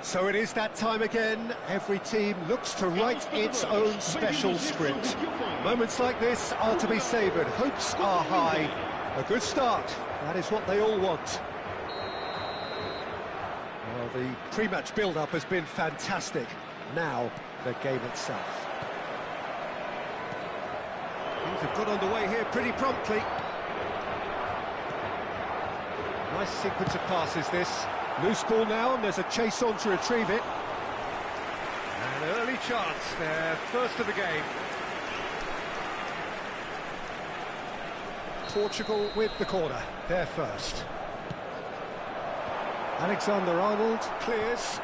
So it is that time again. Every team looks to write its own special script. Moments like this are to be savoured. Hopes are high. A good start. That is what they all want. Well, the pre-match build-up has been fantastic. Now, the game itself. Things have got underway here pretty promptly. Nice sequence of passes, this. Loose ball now, and there's a chase on to retrieve it. An early chance, their first of the game. Portugal with the corner, their first. Alexander-Arnold clears.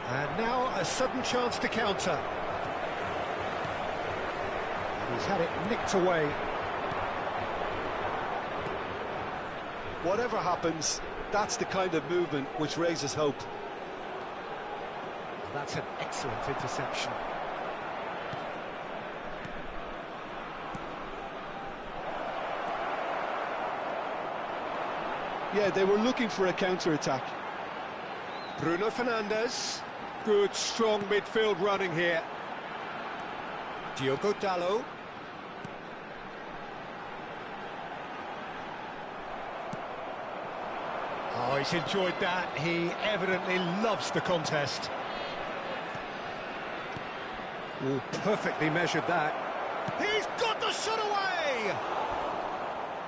And now a sudden chance to counter. He's had it nicked away. Whatever happens, that's the kind of movement which raises hope. That's an excellent interception. Yeah, they were looking for a counter-attack. Bruno Fernandes. Good, strong midfield running here. Diogo Dalot. Oh, he's enjoyed that. He evidently loves the contest. Oh, perfectly measured that. He's got the shot away!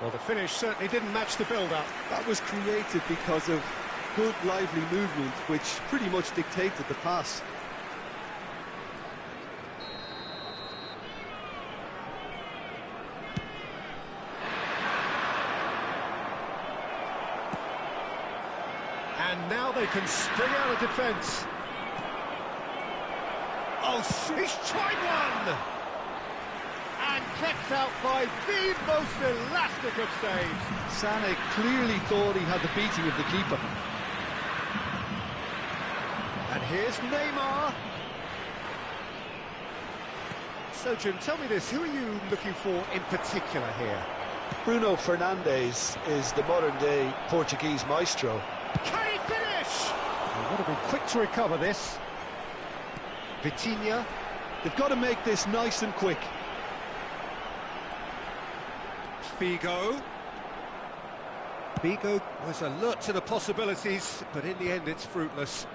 Well, the finish certainly didn't match the build-up. That was created because of good, lively movement, which pretty much dictated the pass. And now they can spring out of defence. Oh, he's tried one! And kept out by the most elastic of saves. Sané clearly thought he had the beating of the keeper. And here's Neymar. So, Jim, tell me this, who are you looking for in particular here? Bruno Fernandes is the modern-day Portuguese maestro. Can he finish? Well, would have been quick to recover this. Vitinha. They've got to make this nice and quick. Figo. Figo was alert to the possibilities, but in the end it's fruitless.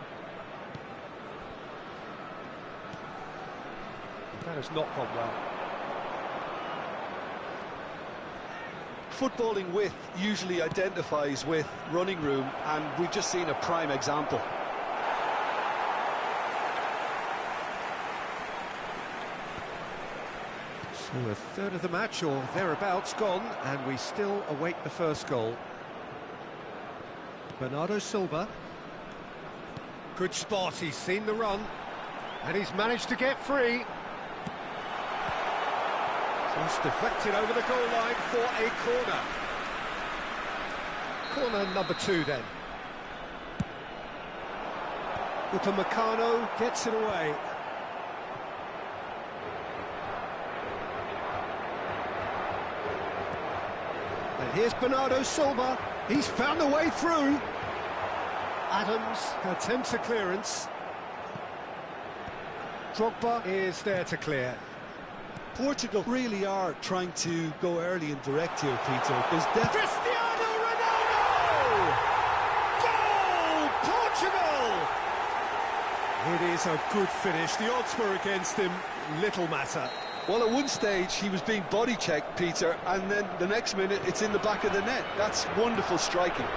That has not gone well. Footballing width usually identifies with running room, and we've just seen a prime example. So a third of the match, or thereabouts, gone, and we still await the first goal. Bernardo Silva. Good spot, he's seen the run, and he's managed to get free. Cross deflected over the goal line for a corner. Corner number 2 then. Upamecano gets it away. And here's Bernardo Silva. He's found a way through. Adams attempts a clearance. Drogba is there to clear. Portugal really are trying to go early and direct here, Peter. There's Cristiano Ronaldo! Goal! Portugal! It is a good finish. The odds were against him. Little matter. Well, at one stage he was being body checked, Peter, and then the next minute it's in the back of the net. That's wonderful striking.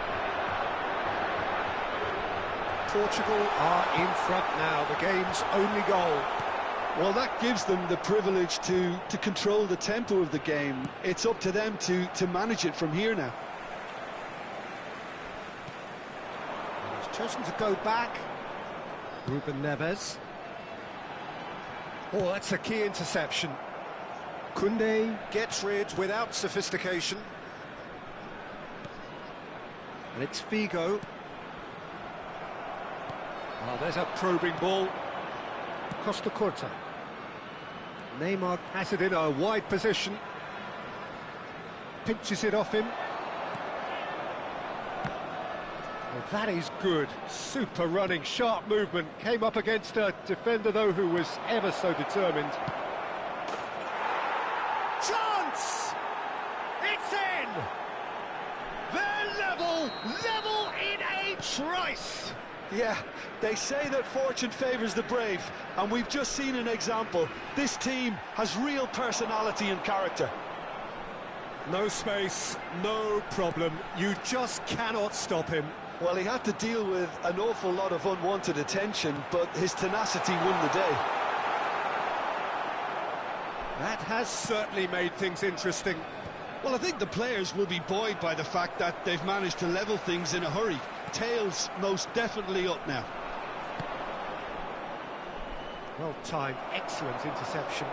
Portugal are in front now, the game's only goal. Well, that gives them the privilege to control the tempo of the game. It's up to them to manage it from here now. He's chosen to go back. Ruben Neves. Oh, that's a key interception. Koundé gets rid without sophistication. And it's Figo. Oh, there's a probing ball. Costa Curta. Neymar has it in a wide position. Pinches it off him. Well, that is good. Super running, sharp movement. Came up against a defender, though, who was ever so determined. Chance! It's in! They're level in a trice! Yeah, they say that fortune favours the brave, and we've just seen an example. This team has real personality and character. No space, no problem. You just cannot stop him. Well, he had to deal with an awful lot of unwanted attention, but his tenacity won the day. That has certainly made things interesting. Well, I think the players will be buoyed by the fact that they've managed to level things in a hurry. Tails most definitely up now. Well timed, excellent interception.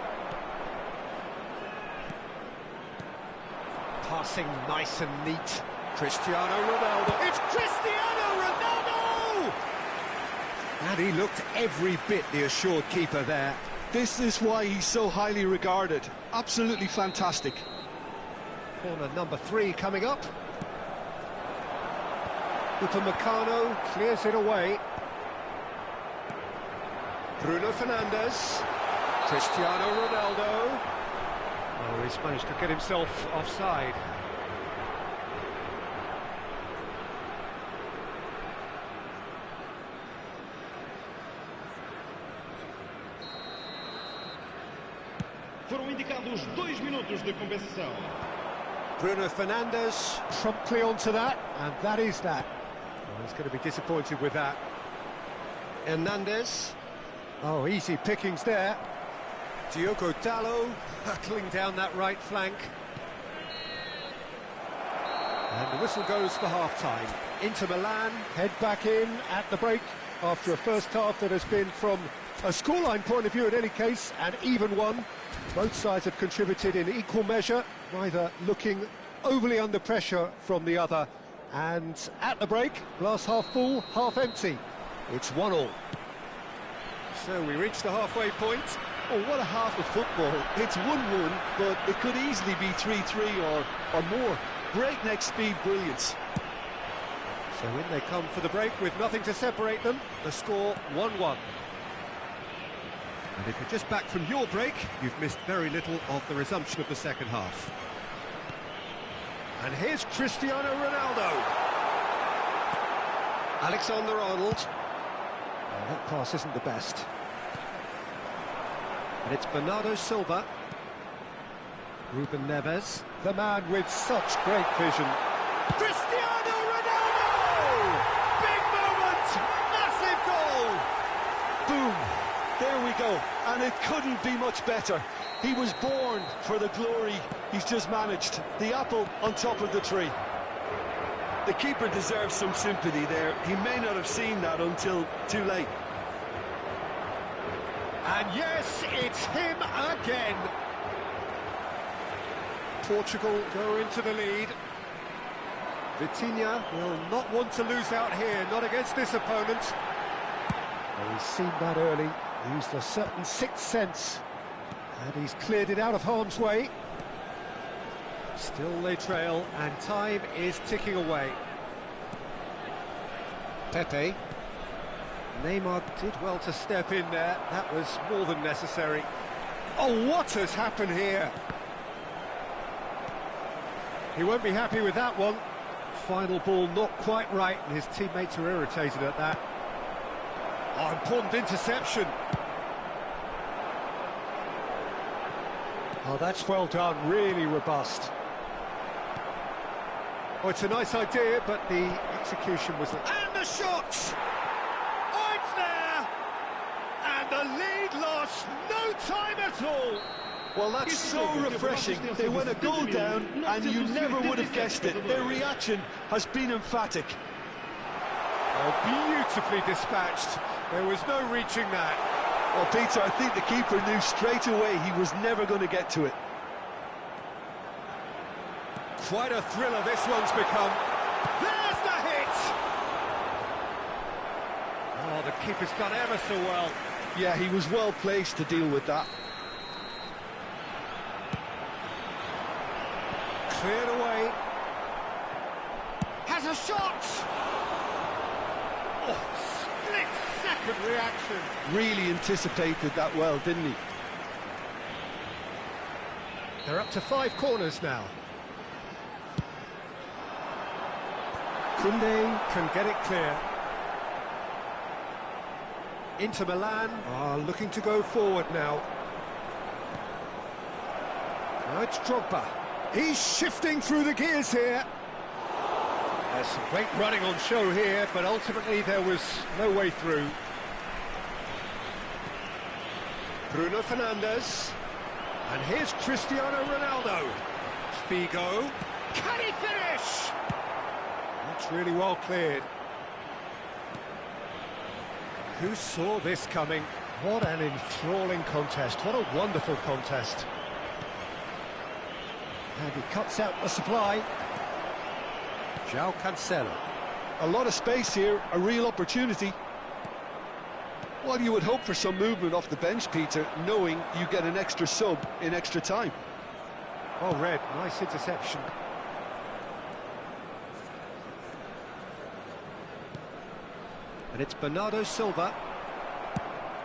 Passing nice and neat. Cristiano Ronaldo. It's Cristiano Ronaldo! And he looked every bit the assured keeper there. This is why he's so highly regarded. Absolutely fantastic. Corner number 3 coming up. Upamecano clears it away. Bruno Fernandes. Cristiano Ronaldo. Oh, he's managed to get himself offside. Foram indicados 2 minutos de compensação. Bruno Fernandes promptly onto that, and that is that. Oh, he's going to be disappointed with that. Hernandez. Oh, easy pickings there. Diogo Dalot hurtling down that right flank. And the whistle goes for half-time. Inter Milan head back in at the break after a first half that has been, from a scoreline point of view in any case, an even one. Both sides have contributed in equal measure, neither looking overly under pressure from the other. And at the break, glass half full, half empty. It's 1-1. So we reach the halfway point. Oh, what a half of football. It's 1-1, but it could easily be 3-3 or more. Breakneck speed brilliance. So in they come for the break with nothing to separate them. The score 1-1. And if you're just back from your break, you've missed very little of the resumption of the second half. And here's Cristiano Ronaldo. Alexander-Arnold. Oh, that pass isn't the best. And it's Bernardo Silva. Ruben Neves, the man with such great vision. Cristiano Ronaldo! Big moment! Massive goal! Boom! There we go, and it couldn't be much better. He was born for the glory he's just managed. The apple on top of the tree. The keeper deserves some sympathy there. He may not have seen that until too late. And yes, it's him again. Portugal go into the lead. Vitinha will not want to lose out here, not against this opponent. Well, he's seen that early, used a certain sixth sense, and he's cleared it out of harm's way. Still they trail, and time is ticking away. Pepe. Neymar did well to step in there, that was more than necessary. Oh, what has happened here? He won't be happy with that one. Final ball not quite right, and his teammates are irritated at that. Oh, important interception. Oh, that's well done, really robust. Oh, it's a nice idea, but the execution was... And the shot! Oh, it's there! And the lead lost no time at all! Well, that's so refreshing. They went a goal down, and you never would have guessed it. Their reaction has been emphatic. Oh, beautifully dispatched. There was no reaching that. Well, Peter, I think the keeper knew straight away he was never going to get to it. Quite a thriller this one's become. There's the hit! Oh, the keeper's done ever so well. Yeah, he was well placed to deal with that. Cleared away. Has a shot! Oh, split-second reaction. Really anticipated that well, didn't he? They're up to 5 corners now. Koundé can get it clear. Inter Milan are looking to go forward now. Now it's Drogba. He's shifting through the gears here. There's some great running on show here, but ultimately there was no way through. Bruno Fernandes. And here's Cristiano Ronaldo. Figo. Can he finish? That's really well cleared. Who saw this coming? What an enthralling contest. What a wonderful contest. And he cuts out the supply. João Cancelo. A lot of space here, a real opportunity. Well, you would hope for some movement off the bench, Peter, knowing you get an extra sub in extra time. Oh, Red, nice interception. And it's Bernardo Silva.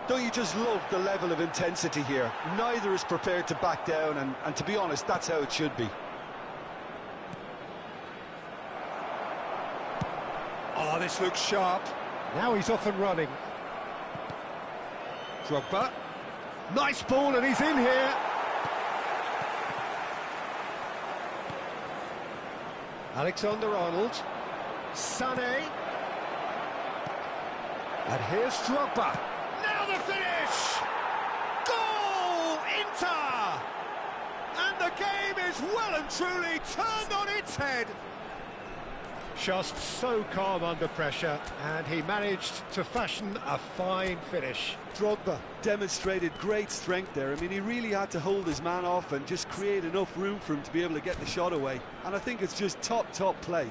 Don't you just love the level of intensity here? Neither is prepared to back down, and to be honest, that's how it should be. Oh, this looks sharp. Now he's off and running. Drogba. Nice ball, and he's in here. Alexander-Arnold. Sané. And here's Drogba. Now the finish! Goal! Inter! And the game is well and truly turned on its head. Just so calm under pressure, and he managed to fashion a fine finish. Drogba demonstrated great strength there. I mean, he really had to hold his man off and just create enough room for him to be able to get the shot away. And I think it's just top play.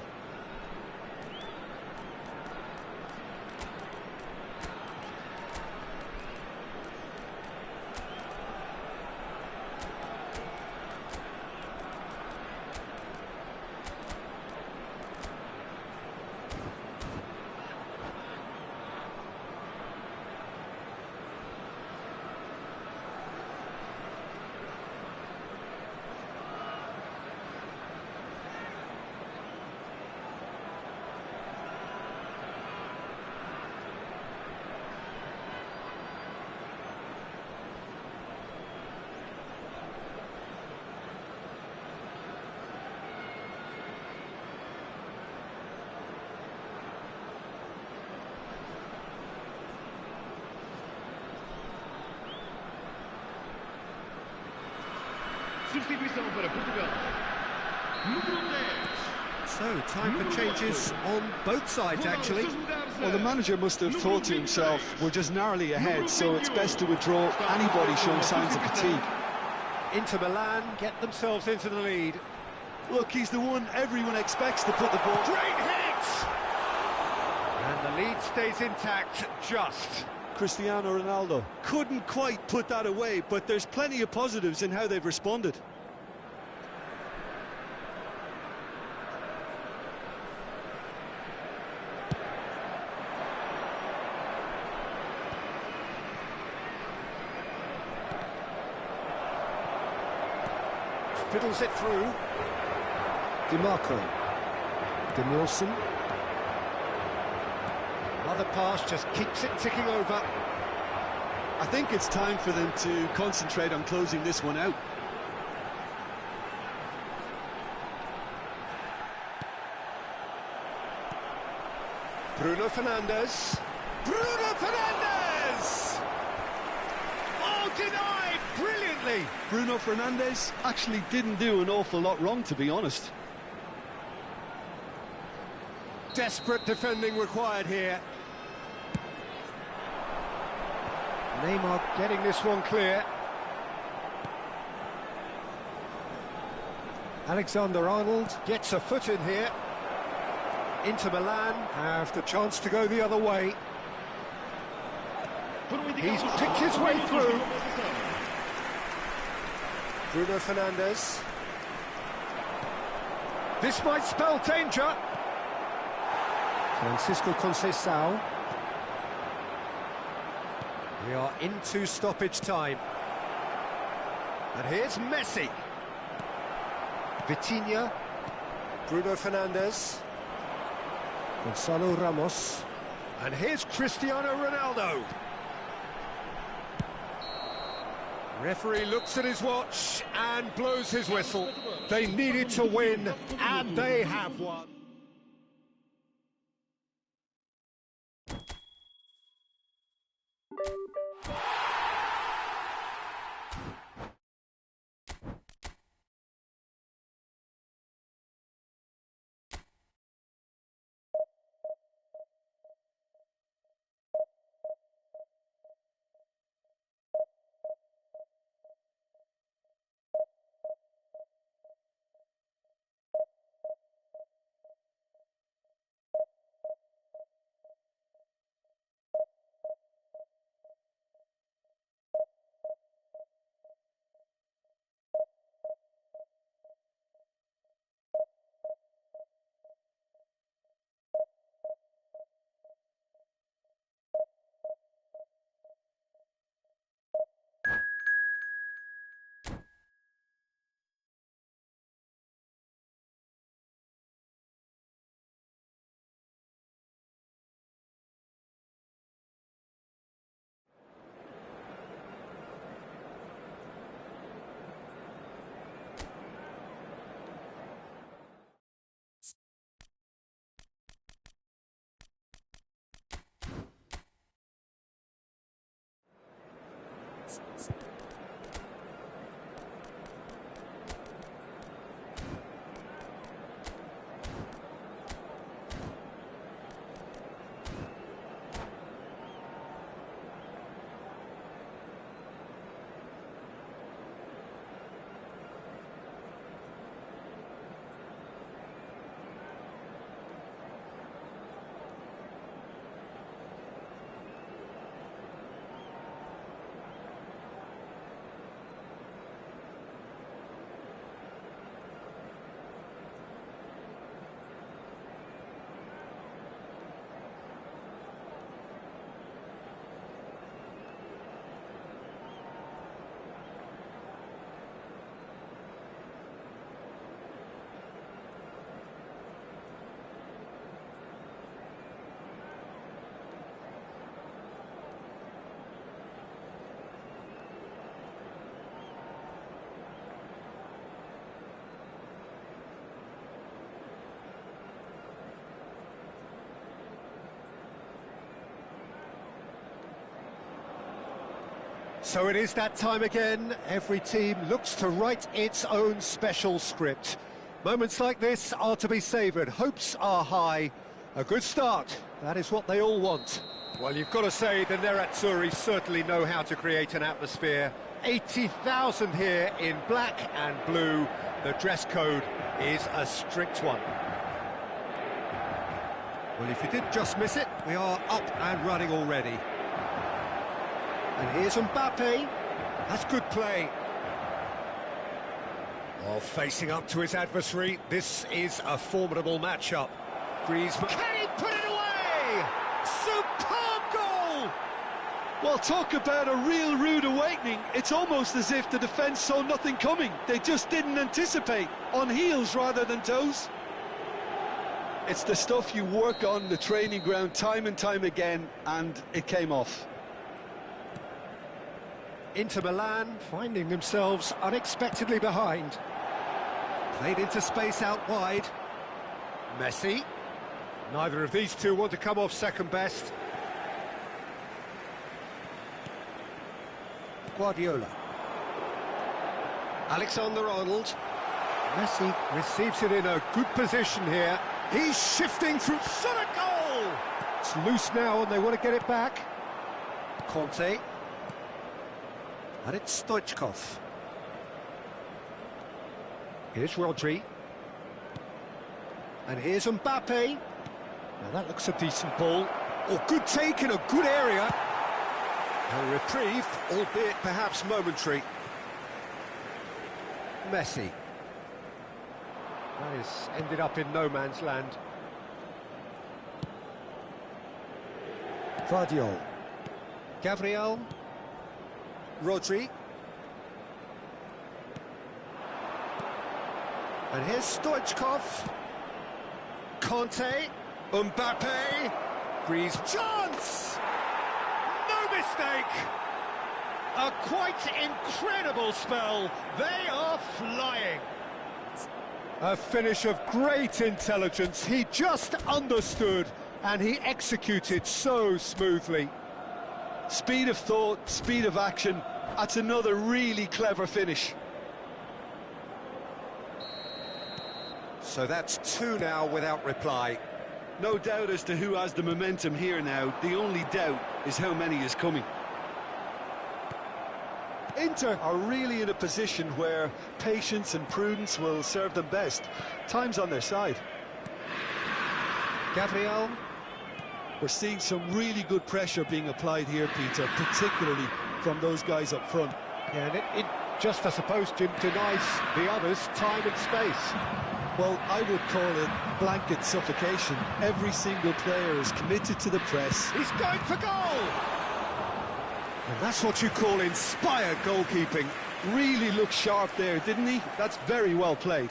Substituição para Portugal. Número 10. So, time for changes on both sides, actually. Well, the manager must have thought to himself, we're just narrowly ahead, so it's best to withdraw anybody showing signs of fatigue. Inter Milan get themselves into the lead. Look, he's the one everyone expects to put the ball. Great hit! And the lead stays intact, just. Cristiano Ronaldo couldn't quite put that away, but there's plenty of positives in how they've responded. Fiddles it through. DiMarco. Denilson. Another pass just keeps it ticking over. I think it's time for them to concentrate on closing this one out. Bruno Fernandes. Bruno Fernandes! Oh, denied brilliantly. Bruno Fernandes actually didn't do an awful lot wrong, to be honest. Desperate defending required here. Neymar getting this one clear. Alexander-Arnold gets a foot in here. Inter Milan have the chance to go the other way. He's picked his way through. Bruno Fernandes. This might spell danger. Francisco Conceição. We are into stoppage time. And here's Messi. Vitinha. Bruno Fernandes. Gonzalo Ramos. And here's Cristiano Ronaldo. Referee looks at his watch and blows his whistle. They needed to win, and they have won. So it is that time again. Every team looks to write its own special script. Moments like this are to be savoured. Hopes are high. A good start. That is what they all want. Well, you've got to say the Nerazzurri certainly know how to create an atmosphere. 80,000 here in black and blue. The dress code is a strict one. Well, if you did just miss it, we are up and running already. And here's Mbappe. That's good play. Well, facing up to his adversary, this is a formidable matchup. Griezmann. Can he put it away? Superb goal! Well, talk about a real rude awakening. It's almost as if the defence saw nothing coming. They just didn't anticipate, on heels rather than toes. It's the stuff you work on the training ground time and time again, and it came off. Inter Milan finding themselves unexpectedly behind. Played into space out wide. Messi. Neither of these two want to come off second best. Guardiola. Alexander-Arnold. Messi receives it in a good position here. He's shifting through. Shot a goal! It's loose now and they want to get it back. Conte. And it's Stoichkov. Here's Rodri. And here's Mbappe. Now that looks a decent ball. Oh, good take in a good area. A reprieve, albeit perhaps momentary. Messi. That has ended up in no man's land. Vardiol. Gabriel. Rodri. And here's Stoichkov. Conte. Mbappe. Grease chance! No mistake! A quite incredible spell. They are flying. A finish of great intelligence. He just understood and he executed so smoothly. Speed of thought, speed of action. That's another really clever finish. So that's two now without reply. No doubt as to who has the momentum here now. The only doubt is how many is coming. Inter are really in a position where patience and prudence will serve them best. Time's on their side. Gabriel. We're seeing some really good pressure being applied here, Peter, particularly from those guys up front. Yeah, and it just, I suppose, Jim, denies the others time and space. Well, I would call it blanket suffocation. Every single player is committed to the press. He's going for goal! And that's what you call inspired goalkeeping. Really looked sharp there, didn't he? That's very well played.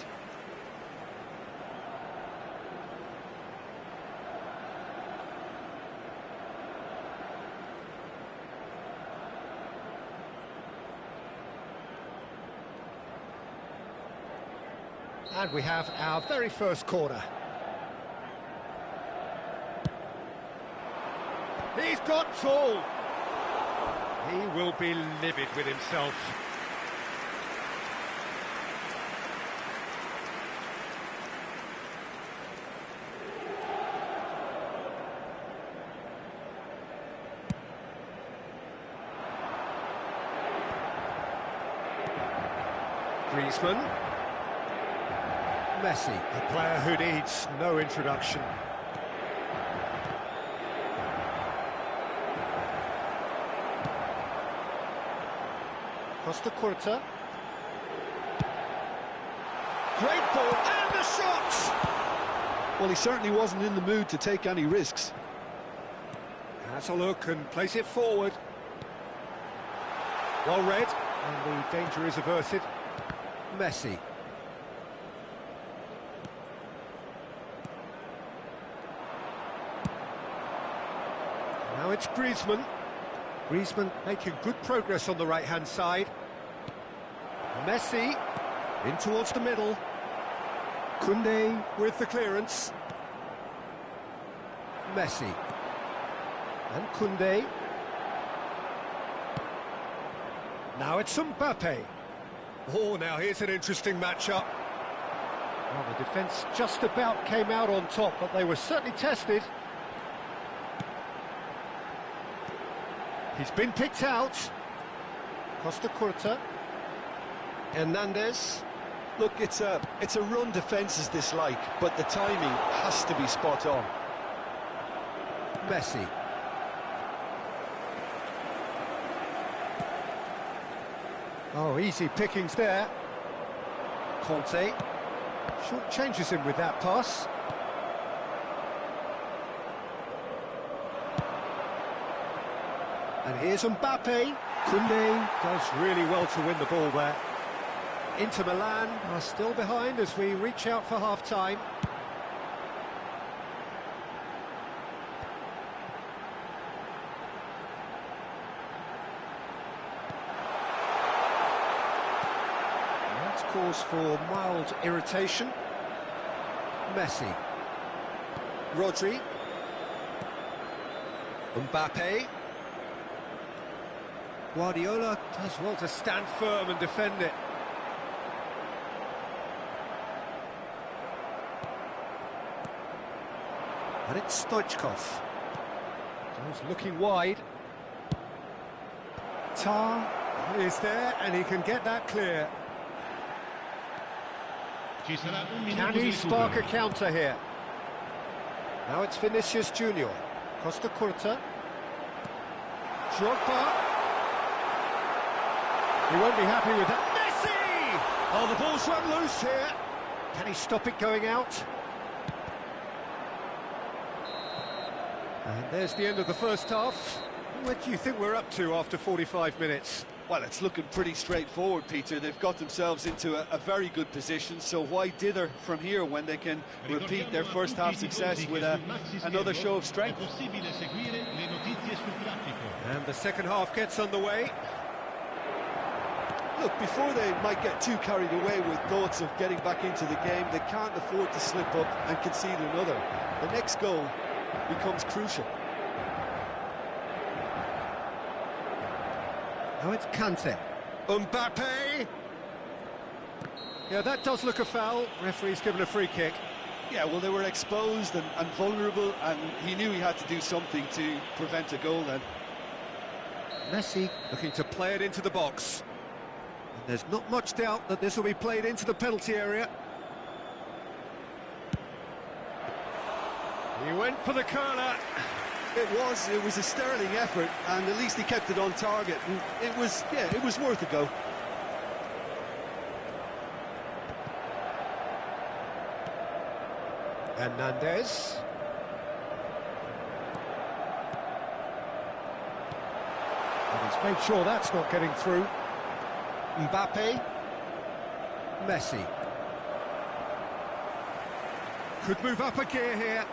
And we have our very first corner. He's got full. He will be livid with himself. Griezmann. Messi, a player who needs no introduction. Costa Curta. Great ball, and the shot! Well, he certainly wasn't in the mood to take any risks. Has a look and plays it forward. Well read, and the danger is averted. Messi. Now it's Griezmann. Griezmann making good progress on the right-hand side. Messi in towards the middle. Koundé with the clearance. Messi. And Koundé. Now it's Mbappe. Oh, now here's an interesting matchup. Well, the defence just about came out on top, but they were certainly tested. He's been picked out. Costa Curta. Hernandez. Look, it's a run defence is this like, but the timing has to be spot on. Messi. Oh, easy pickings there. Conte. Short changes him with that pass. And here's Mbappe. Koundé does really well to win the ball there. Inter Milan are still behind as we reach out for half-time. That's cause for mild irritation. Messi. Rodri. Mbappe. Guardiola does well to stand firm and defend it. And it's Stoichkov. He's looking wide. Tar is there and he can get that clear. Can he spark a counter here? Now it's Vinicius Junior. Costa Curta. Drogba. He won't be happy with that. Messi! Oh, the ball's run loose here. Can he stop it going out? And there's the end of the first half. What do you think we're up to after 45 minutes? Well, it's looking pretty straightforward, Peter. They've got themselves into a very good position, so why dither from here when they can repeat their first half success with another show of strength? And the second half gets underway. Look, before they might get too carried away with thoughts of getting back into the game, they can't afford to slip up and concede another. The next goal becomes crucial. Now it's Kante. Mbappe! Yeah, that does look a foul. Referee's given a free kick. Yeah, well, they were exposed and vulnerable, and he knew he had to do something to prevent a goal then. Messi looking to play it into the box. And there's not much doubt that this will be played into the penalty area. He went for the curler. It was a sterling effort, and at least he kept it on target. And it was worth a go. Hernandez. And he's made sure that's not getting through. Mbappe. Messi. Could move up a gear here.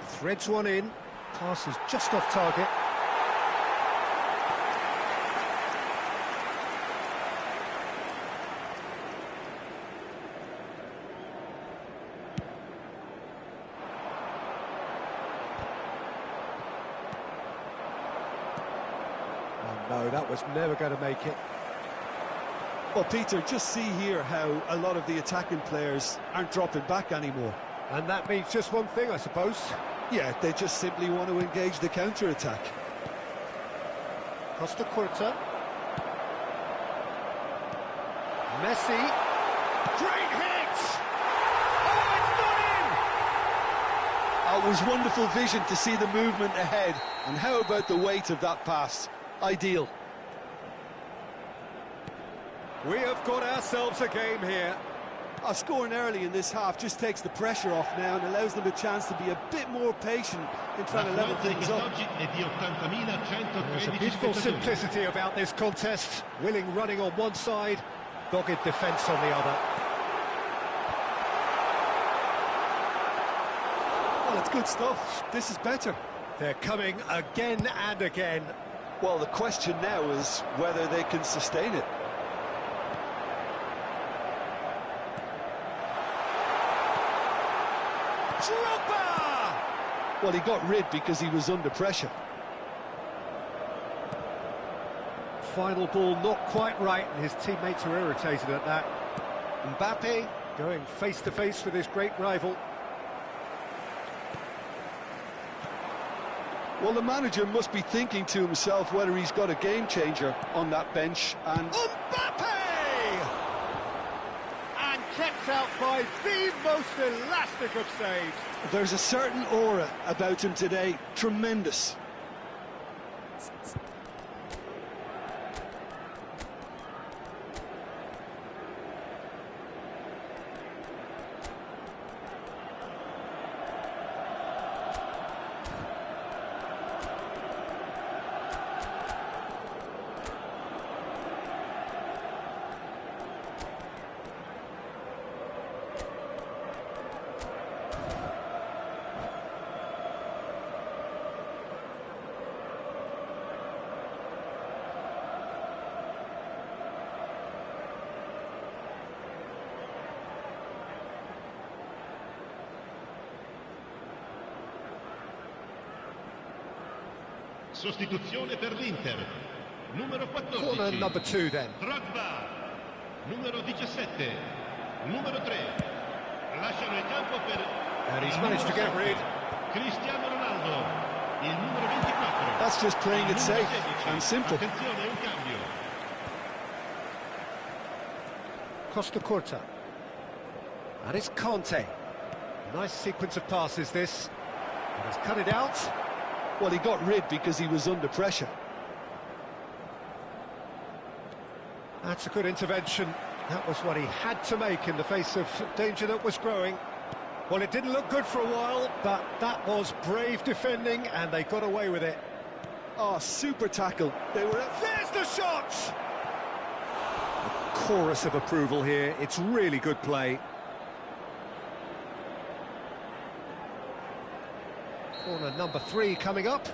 Threads one in. Pass is just off target. Oh no, that was never going to make it. Well, Peter, just see here how a lot of the attacking players aren't dropping back anymore. And that means just one thing, I suppose. Yeah, they just simply want to engage the counter-attack. Costa Curta. Messi. Great hit! Oh, it's gone in! Oh, it was wonderful vision to see the movement ahead. And how about the weight of that pass? Ideal. We have got ourselves a game here. Scoring early in this half just takes the pressure off now and allows them a chance to be a bit more patient in trying to level things up. There's a beautiful simplicity about this contest. Willing running on one side, dogged defence on the other. Well, it's good stuff. This is better. They're coming again and again. Well, the question now is whether they can sustain it. Drogba! Well, he got rid because he was under pressure. Final ball not quite right, and his teammates are irritated at that. Mbappe going face-to-face with his great rival. Well, the manager must be thinking to himself whether he's got a game-changer on that bench, and... Mbappe! And kept out by the most elastic of saves. There's a certain aura about him today. Tremendous. Sostituzione per l'Inter. Numero 14. Corner number 2 then. Drogba. Numero 17. Numero 3. Lasciano il campo per... And he's managed to get rid. Cristiano Ronaldo. Il numero 24. That's just playing it safe and simple. Attenzione, un cambio. Costa Curta. And it's Kante. Nice sequence of passes this. And he's cut it out. Well, he got rid because he was under pressure. That's a good intervention. That was what he had to make in the face of danger that was growing. Well, it didn't look good for a while, but that was brave defending, and they got away with it. Oh, super tackle. They were... There's the shot! A chorus of approval here. It's really good play. Corner number 3 coming up.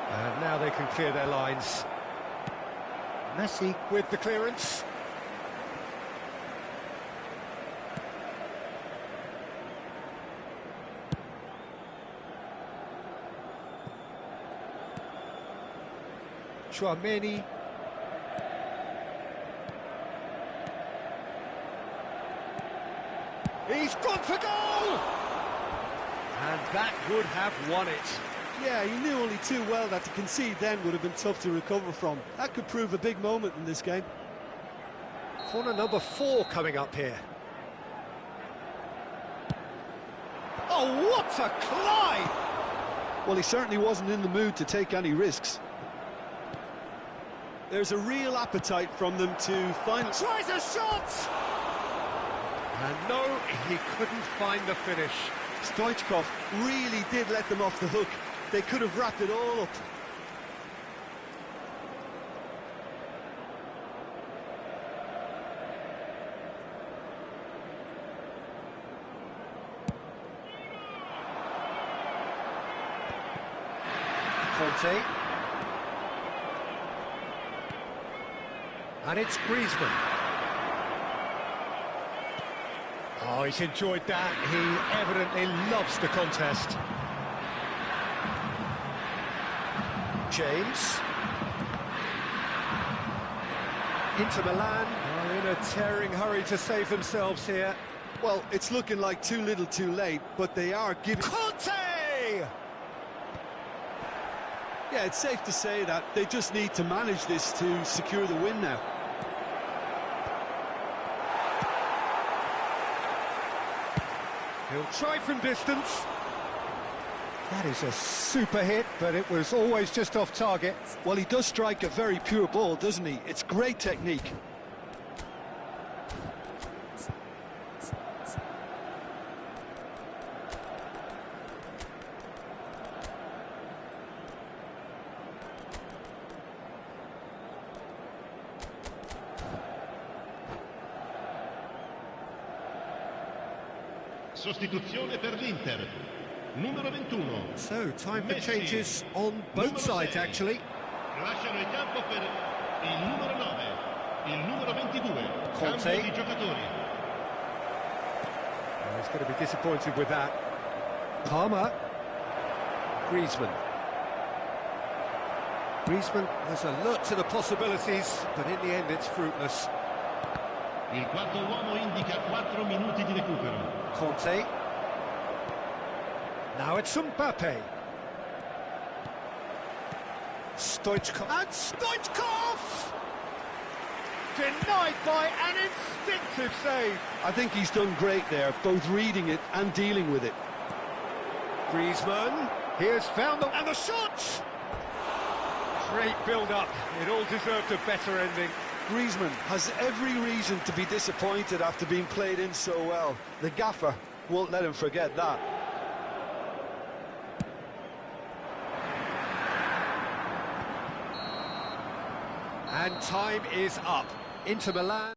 And now they can clear their lines. Messi with the clearance. Tchouaméni. He's gone for goal! And that would have won it. Yeah, he knew only too well that to concede then would have been tough to recover from. That could prove a big moment in this game. Corner number 4 coming up here. Oh, what a climb! Well, he certainly wasn't in the mood to take any risks. There's a real appetite from them to find... Tries a shot! And no, he couldn't find the finish. Stoichkov really did let them off the hook. They could have wrapped it all up. Conte. And it's Griezmann. Oh, he's enjoyed that. He evidently loves the contest. James. Inter Milan are in a tearing hurry to save themselves here. Well, it's looking like too little too late, but they are giving... Conte! Yeah, it's safe to say that they just need to manage this to secure the win now. He'll try from distance. That is a super hit, but it was always just off target. Well, he does strike a very pure ball, doesn't he? It's great technique. Sostituzione per l'Inter. Numero 21. So, time for Messi. changes on both sides, actually. Lasciano il campo per il numero 9, il numero 22. Conte. Cambio di giocatori. Oh, he's going to be disappointed with that. Palmer. Griezmann. Griezmann has alert to the possibilities, but in the end it's fruitless. Il quarto uomo indica 4 minuti di recupero. Conte. Now it's Mbappe. Stoichkov. And Stoichkov! Denied by an instinctive save. I think he's done great there, both reading it and dealing with it. Griezmann. He has found the... And the shot! Great build-up. It all deserved a better ending. Griezmann has every reason to be disappointed after being played in so well. The gaffer won't let him forget that. And time is up. Inter Milan.